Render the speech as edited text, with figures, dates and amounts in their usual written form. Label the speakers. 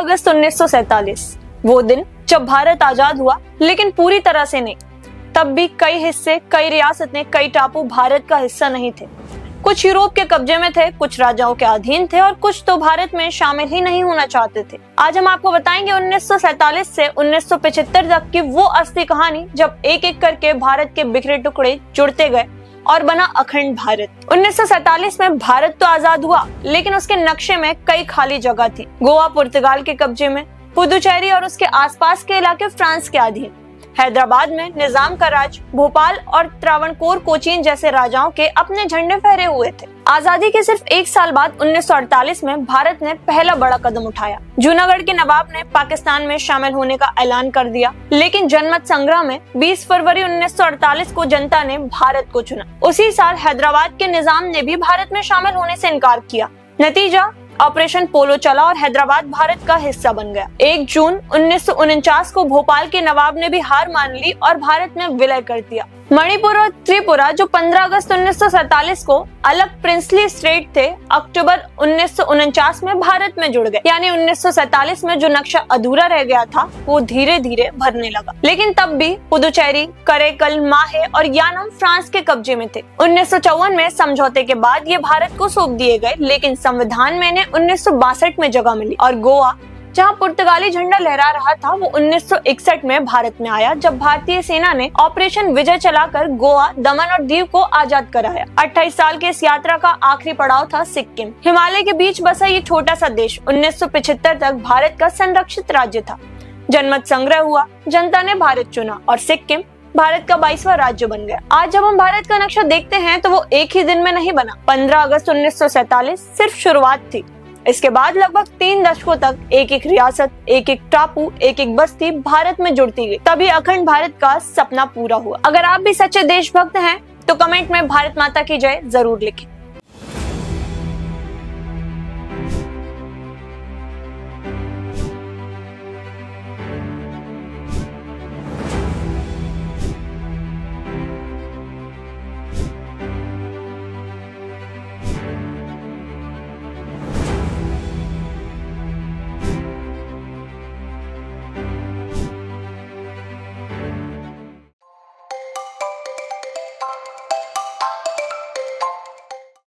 Speaker 1: अगस्त 1947, वो दिन जब भारत आजाद हुआ, लेकिन पूरी तरह से नहीं। तब भी कई हिस्से, कई रियासतें, कई टापू भारत का हिस्सा नहीं थे। कुछ यूरोप के कब्जे में थे, कुछ राजाओं के अधीन थे और कुछ तो भारत में शामिल ही नहीं होना चाहते थे। आज हम आपको बताएंगे 1947 से 1975 तक की वो असली कहानी, जब एक एक करके भारत के बिखरे टुकड़े जुड़ते गए और बना अखंड भारत। 1947 में भारत तो आजाद हुआ, लेकिन उसके नक्शे में कई खाली जगह थी। गोवा पुर्तगाल के कब्जे में, पुदुचेरी और उसके आसपास के इलाके फ्रांस के अधीन, हैदराबाद में निजाम का राज, भोपाल और त्रावणकोर कोचीन जैसे राजाओं के अपने झंडे फहरे हुए थे। आजादी के सिर्फ एक साल बाद 1948 में भारत ने पहला बड़ा कदम उठाया। जूनागढ़ के नवाब ने पाकिस्तान में शामिल होने का ऐलान कर दिया, लेकिन जनमत संग्रह में 20 फरवरी 1948 को जनता ने भारत को चुना। उसी साल हैदराबाद के निजाम ने भी भारत में शामिल होने से इनकार किया। नतीजा, ऑपरेशन पोलो चला और हैदराबाद भारत का हिस्सा बन गया। 1 जून 1949 को भोपाल के नवाब ने भी हार मान ली और भारत में विलय कर दिया। मणिपुर और त्रिपुरा, जो 15 अगस्त 1947 को अलग प्रिंसली स्टेट थे, अक्टूबर 1949 में भारत में जुड़ गए। यानी 1947 में जो नक्शा अधूरा रह गया था, वो धीरे धीरे भरने लगा। लेकिन तब भी पुदुचेरी, करेकल, माहे और यानम फ्रांस के कब्जे में थे। 1954 में समझौते के बाद ये भारत को सौंप दिए गए, लेकिन संविधान में इन्हें 1962 में जगह मिली और गोवा, जहां पुर्तगाली झंडा लहरा रहा था, वो 1961 में भारत में आया, जब भारतीय सेना ने ऑपरेशन विजय चलाकर गोवा, दमन और दीव को आजाद कराया। 28 साल के इस यात्रा का आखिरी पड़ाव था सिक्किम। हिमालय के बीच बसा ये छोटा सा देश 1975 तक भारत का संरक्षित राज्य था। जनमत संग्रह हुआ, जनता ने भारत चुना और सिक्किम भारत का 22वां राज्य बन गया। आज जब हम भारत का नक्शा देखते हैं तो वो एक ही दिन में नहीं बना। 15 अगस्त 1947 सिर्फ शुरुआत थी। इसके बाद लगभग 3 दशकों तक एक एक रियासत, एक एक टापू, एक एक बस्ती भारत में जुड़ती गई। तभी अखंड भारत का सपना पूरा हुआ। अगर आप भी सच्चे देशभक्त हैं तो कमेंट में भारत माता की जय जरूर लिखें।